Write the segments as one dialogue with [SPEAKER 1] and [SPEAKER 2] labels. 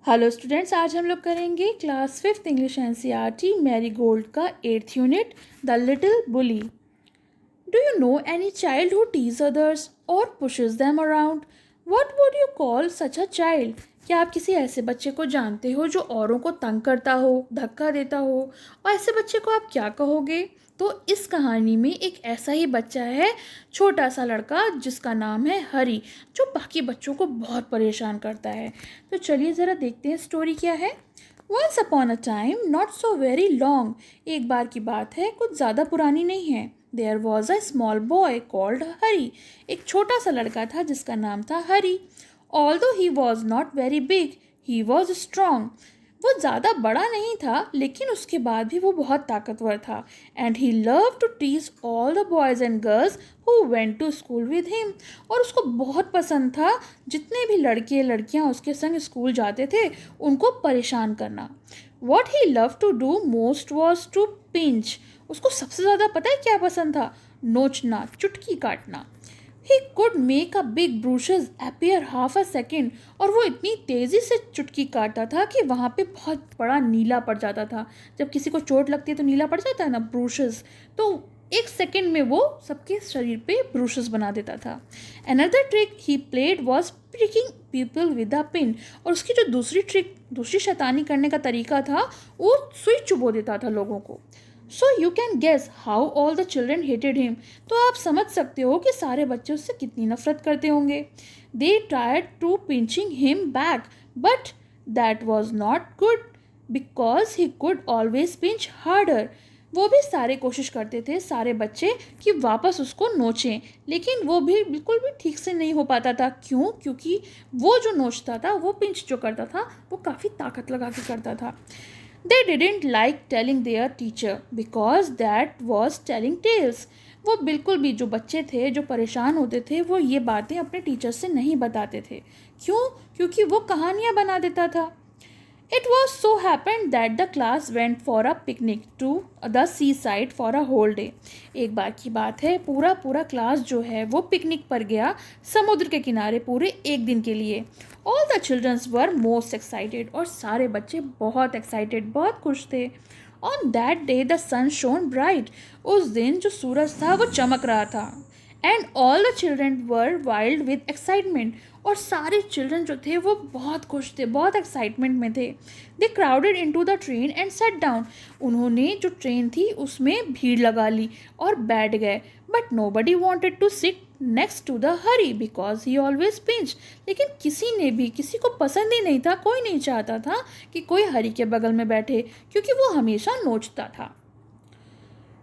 [SPEAKER 1] Hello students, आज हम लोग करेंगे class 5th English NCERT marigold का 8th unit the little bully. Do you know any child who teases others और pushes them around? What would you call such a child? क्या आप किसी ऐसे बच्चे को जानते हो जो औरों को तंग करता हो, धक्का देता हो, और ऐसे बच्चे को आप क्या कहोगे? तो इस कहानी में एक ऐसा ही बच्चा है, छोटा सा लड़का जिसका नाम है हरी, जो बाकी बच्चों को बहुत परेशान करता है। तो चलिए ज़रा देखते हैं स्टोरी क्या है। Once upon a time not so very long, एक बार की बात है, कुछ ज़्यादा पुरानी नहीं है। There was a small boy called Hari, एक छोटा सा लड़का था जिसका नाम था Hari. Although he was not very big, he was strong, वो ज़्यादा बड़ा नहीं था लेकिन उसके बाद भी वो बहुत ताकतवर था। And he love to tease all the boys and girls who went to school with him, और उसको बहुत पसंद था जितने भी लड़के लड़कियां उसके संग स्कूल जाते थे उनको परेशान करना। What he love to do most was to pinch, उसको सबसे ज़्यादा पता है क्या पसंद था? नोचना, चुटकी काटना। He could make a big bruises appear half a second, और वो इतनी तेज़ी से चुटकी काटता था कि वहाँ पे बहुत बड़ा नीला पड़ जाता था। जब किसी को चोट लगती है तो नीला पड़ जाता है ना, ब्रूशेस, तो एक सेकेंड में वो सबके शरीर पे ब्रूशेस बना देता था। Another trick he played was pricking people with a pin, और उसकी जो दूसरी शैतानी करने का तरीका था, वो सुई चुबो देता था लोगों को। So you can guess how all the children hated him, तो आप समझ सकते हो कि सारे बच्चे उससे कितनी नफरत करते होंगे। They tried to pinching him back, but that was not good because he could always pinch harder, वो भी सारे कोशिश करते थे सारे बच्चे कि वापस उसको नोचें, लेकिन वो भी बिल्कुल भी ठीक से नहीं हो पाता था। क्यों? क्योंकि वो जो नोचता था, वो पिंच जो करता था, वो काफ़ी ताकत लगा के करता था। They didn't like telling their teacher because that was telling tales. वो बिल्कुल भी, जो बच्चे थे जो परेशान होते थे, वो ये बातें अपने टीचर से नहीं बताते थे। क्यों? क्योंकि वो कहानियाँ बना देता था। It was so happened that the class went for a picnic to the seaside for a whole day. एक बार की बात है, पूरा क्लास जो है वो पिकनिक पर गया समुद्र के किनारे पूरे एक दिन के लिए। All the children were most excited, और सारे बच्चे बहुत excited, बहुत खुश थे। On that day the sun shone bright. उस दिन जो सूरज था वो चमक रहा था। And all the children were wild with excitement, और सारे चिल्ड्रन जो थे वो बहुत खुश थे, बहुत एक्साइटमेंट में थे। They crowded into the train and sat down, उन्होंने जो ट्रेन थी उसमें भीड़ लगा ली और बैठ गए। But nobody wanted to sit next to the Harry because he always pinch, लेकिन किसी को पसंद ही नहीं था, कोई नहीं चाहता था कि कोई हरी के बगल में बैठे, क्योंकि वो हमेशा नोचता था।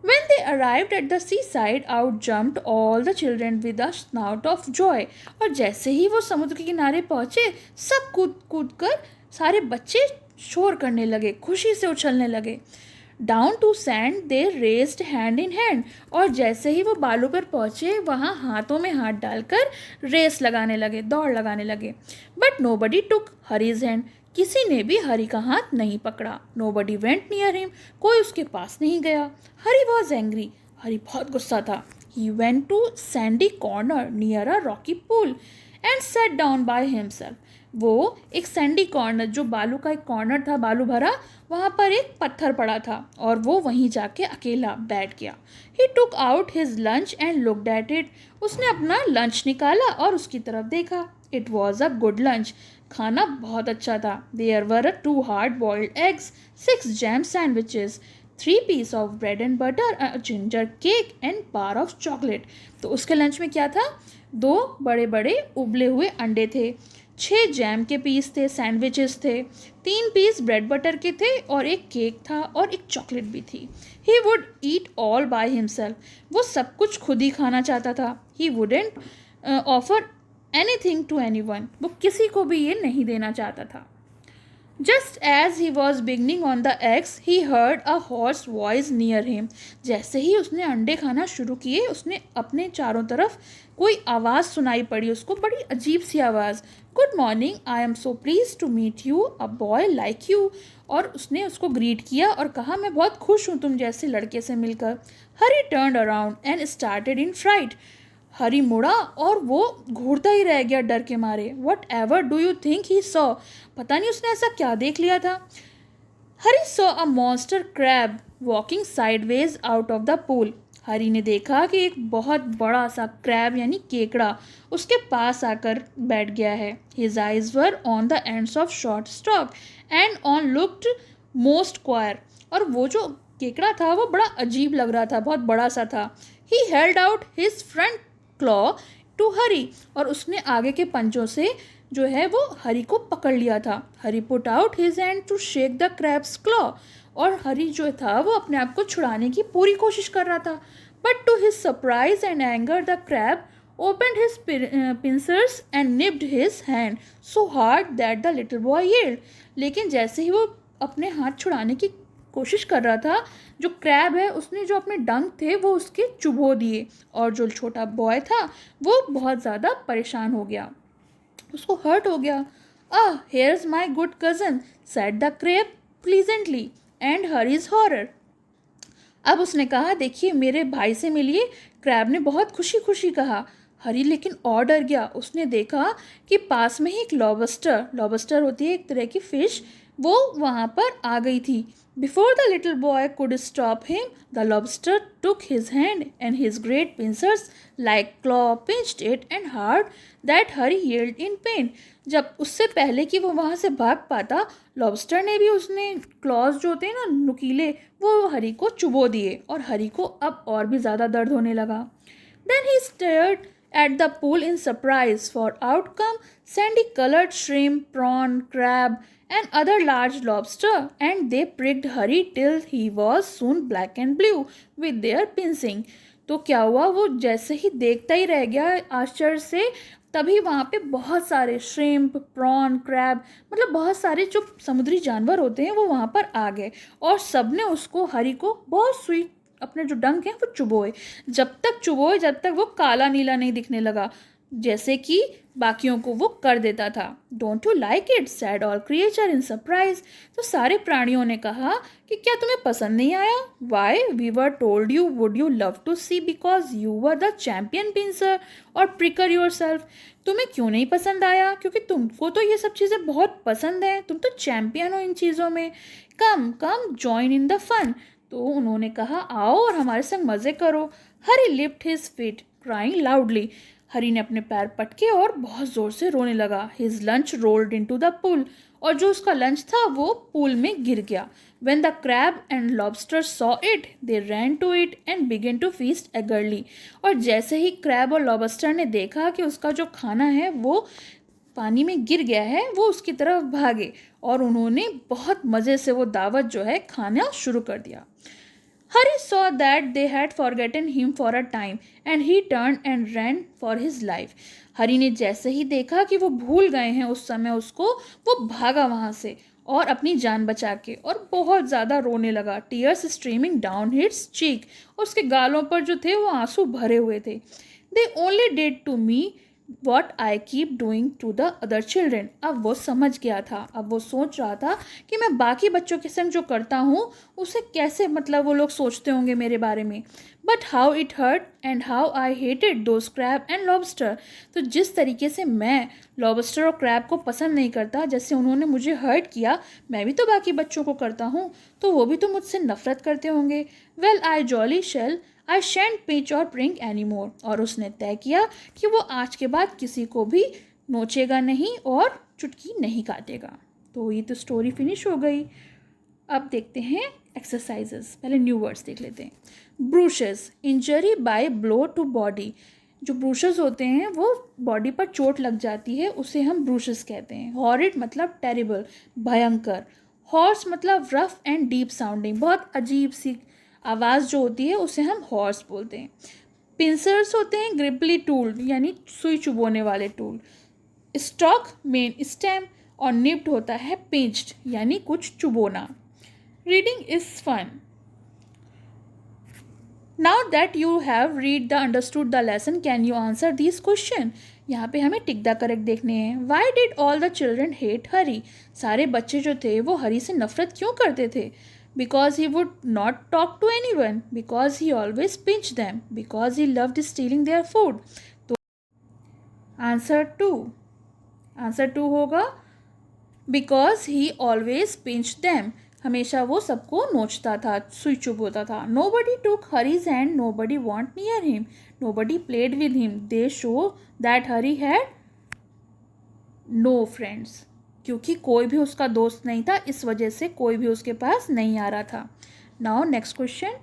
[SPEAKER 1] When they arrived at the seaside, out jumped all the children with a snout of joy. और जैसे ही वो समुद्र के किनारे पहुँचे, सब कूद कूद कर सारे बच्चे शोर करने लगे, खुशी से उछलने लगे। Down to sand they raced hand in hand, और जैसे ही वो बालू पर पहुँचे, वहाँ हाथों में हाथ डालकर रेस लगाने लगे, दौड़ लगाने लगे। But nobody took Harry's hand, किसी ने भी हरी का हाथ नहीं पकड़ा। Nobody went near him, कोई उसके पास नहीं गया। हरी वॉज एंग्री, हरी बहुत गुस्सा था। He went to sandy corner near a rocky pool and sat down by himself, वो एक सैंडी कॉर्नर, जो बालू का एक कॉर्नर था, बालू भरा, वहाँ पर एक पत्थर पड़ा था और वो वहीं जाके अकेला बैठ गया। He took out his lunch and looked at it, उसने अपना लंच निकाला और उसकी तरफ देखा। It was a good lunch, खाना बहुत अच्छा था। There were 2 hard boiled eggs, 6 jam sandwiches, 3 piece of bread and butter, a ginger cake and bar of chocolate. तो उसके लंच में क्या था? 2 बड़े बड़े उबले हुए अंडे थे, 6 जैम के पीस थे, सैंडविचेस थे, 3 पीस ब्रेड बटर के थे, और एक केक था और एक चॉकलेट भी थी। He would eat all by himself, वो सब कुछ खुद ही खाना चाहता था। He wouldn't offer anything to anyone, वो किसी को भी ये नहीं देना चाहता था। Just as he was beginning on the eggs he heard a hoarse voice near him, जैसे ही उसने अंडे खाना शुरू किए, उसने अपने चारों तरफ कोई आवाज़ सुनाई पड़ी उसको, बड़ी अजीब सी आवाज़। Good morning, I am so please to meet you, a boy like you, और उसने उसको ग्रीट किया और कहा, मैं बहुत खुश हूँ तुम जैसे लड़के से मिलकर। Hari turned around and started in fright, Hari मुड़ा और वो घूरता ही रह गया डर के मारे. What ever do you think he saw? पता नहीं उसने ऐसा क्या देख लिया था. Hari saw a monster crab walking sideways out of the pool. Hari ने देखा कि एक बहुत बड़ा सा क्रैब यानी केकड़ा उसके पास आकर बैठ गया है. His eyes were on the ends of short stalk and on looked most queer. और वो जो केकड़ा था वो बड़ा अजीब लग रहा था, बहुत बड़ा सा था. He held out his front claw to Hari. और उसने आगे के पंजों से जो है वो हरी को पकड़ लिया था. Hari put out his hand to shake the crab's claw. और हरी जो था वो अपने आप को छुड़ाने की पूरी कोशिश कर रहा था. But to his surprise and anger the crab opened his pincers and nipped his hand so hard that the little boy yelled. लेकिन जैसे ही वो अपने हाथ छुड़ाने की कोशिश कर रहा था, जो क्रैब है उसने जो अपने डंक थे वो उसके चुभो दिए. और जो छोटा बॉय था वो बहुत ज़्यादा परेशान हो गया, उसको हर्ट हो गया. Here's my good cousin said the crab pleasantly and Harry's horror. अब उसने कहा, देखिए मेरे भाई से मिलिए. क्रैब ने बहुत खुशी खुशी कहा. हरी लेकिन और डर गया. उसने देखा कि पास में ही एक लॉबस्टर होती है एक तरह की फिश, वो वहाँ पर आ गई थी. Before the little boy could stop him the lobster took his hand and his great pincers like claw pinched it and hard that Harry yelled in pain. जब उससे पहले कि वो वहाँ से भाग पाता, लॉबस्टर ने भी उसने क्लॉज जो होते हैं ना नुकीले, वो हरी को चुबो दिए. और हरी को अब और भी ज़्यादा दर्द होने लगा. Then he stared at the pool in surprise, for out come sandy-colored shrimp, prawn, crab, and other large lobster, and they pricked Hurry till he was soon black and blue with their pincing. तो क्या हुआ, वो जैसे ही देखता ही रह गया आश्चर्य से, तभी वहाँ पे बहुत सारे श्रिम्प, प्रॉन, क्रैब, मतलब बहुत सारे जो समुद्री जानवर होते हैं वो वहाँ पर आ गए. और सब ने उसको, हरी को, बहुत स्वीट अपने जो डंक हैं वो चुभोए. जब तक वो काला नीला नहीं दिखने लगा जैसे कि बाकियों को वो कर देता था. Don't you like it sad all creature in surprise. तो सारे प्राणियों ने कहा कि क्या तुम्हें पसंद नहीं आया. Why we were told you would you love to see because you were the champion pincer और प्रिकर योर सेल्फ. तुम्हें क्यों नहीं पसंद आया, क्योंकि तुमको तो ये सब चीज़ें बहुत पसंद हैं, तुम तो चैम्पियन हो इन चीज़ों में. Come come join in the fun. तो उन्होंने कहा, आओ और हमारे संग मज़े करो. Hari lift his feet crying loudly. Hari ने अपने पैर पटके और बहुत ज़ोर से रोने लगा. His lunch rolled into the pool. और जो उसका लंच था वो पूल में गिर गया. When the crab and lobster saw it they ran to it and began to feast eagerly. और जैसे ही क्रैब और लॉबस्टर ने देखा कि उसका जो खाना है वो पानी में गिर गया है, वो उसकी तरफ भागे और उन्होंने बहुत मज़े से वो दावत जो है खाना शुरू कर दिया. Hurry saw that they had forgotten him for a time and he turned and ran for his life. हरी ने जैसे ही देखा कि वो भूल गए हैं उस समय उसको, वो भागा वहाँ से और अपनी जान बचा के, और बहुत ज़्यादा रोने लगा. Tears streaming down his cheek. और उसके गालों पर जो थे वो आंसू भरे हुए थे. They only did to me what I keep doing to the other children. अब वो समझ गया था, अब वो सोच रहा था कि मैं बाकी बच्चों के संग जो करता हूँ उसे कैसे, मतलब वो लोग सोचते होंगे मेरे बारे में. But how it hurt and how I hated those crab and lobster. तो जिस तरीके से मैं लॉबस्टर और क्रैब को पसंद नहीं करता, जैसे उन्होंने मुझे हर्ट किया, मैं भी तो बाकी बच्चों को करता हूँ, तो वो भी तो मुझसे नफरत करते होंगे. Well I jolly shall I shunt pinch और प्रिंक एनी मोर. और उसने तय किया कि वो आज के बाद किसी को भी नोचेगा नहीं और चुटकी नहीं काटेगा. तो ये तो स्टोरी फिनिश हो गई. अब देखते हैं एक्सरसाइजेस. पहले न्यू वर्ड्स देख लेते हैं. Bruises, injury by blow to body. जो ब्रूशेस होते हैं वो बॉडी पर चोट लग जाती है, उसे हम ब्रूशेस कहते हैं. हॉरिड मतलब टेरिबल, भयंकर. हॉर्स मतलब रफ एंड डीप साउंडिंग, बहुत अजीब सी आवाज़ जो होती है उसे हम हॉर्स बोलते हैं. पिंसर्स होते हैं ग्रिपली टूल यानी सुई चुभोने वाले टूल. स्टॉक मेन स्टेम और निप्ड होता है पिंच्ड यानी कुछ चुभोना. Reading is fun. Now that you have read the understood the lesson can you answer this question. यहाँ पे हमें टिक द करेक्ट देखने हैं. Why did all the children hate Hari. सारे बच्चे जो थे वो हरी से नफरत क्यों करते थे. because he would not talk to anyone, because he always pinched them, because he loved stealing their food. तो आंसर टू होगा because he always pinch them, हमेशा वो सबको नोचता था, सुई चुप होता था. Nobody took Harry's hand, nobody went near him, nobody played with him. They show that Harry had no friends, क्योंकि कोई भी उसका दोस्त नहीं था, इस वजह से कोई भी उसके पास नहीं आ रहा था. Now next question,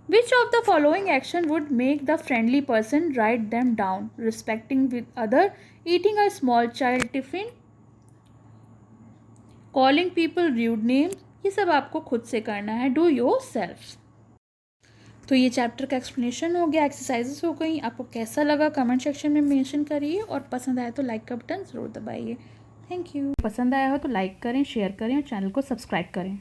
[SPEAKER 1] which of the following action would make the friendly person write them down? Respecting with other, eating a small child tiffin, calling people rude names. ये सब आपको खुद से करना है, डू योर सेल्फ. तो ये chapter का एक्सप्लेनेशन हो गया, एक्सरसाइजेस हो गई. आपको कैसा लगा कमेंट सेक्शन में मेंशन करिए, और पसंद आया तो लाइक का बटन ज़रूर दबाइए. Thank you. पसंद आया हो तो लाइक करें, शेयर करें और चैनल को सब्सक्राइब करें.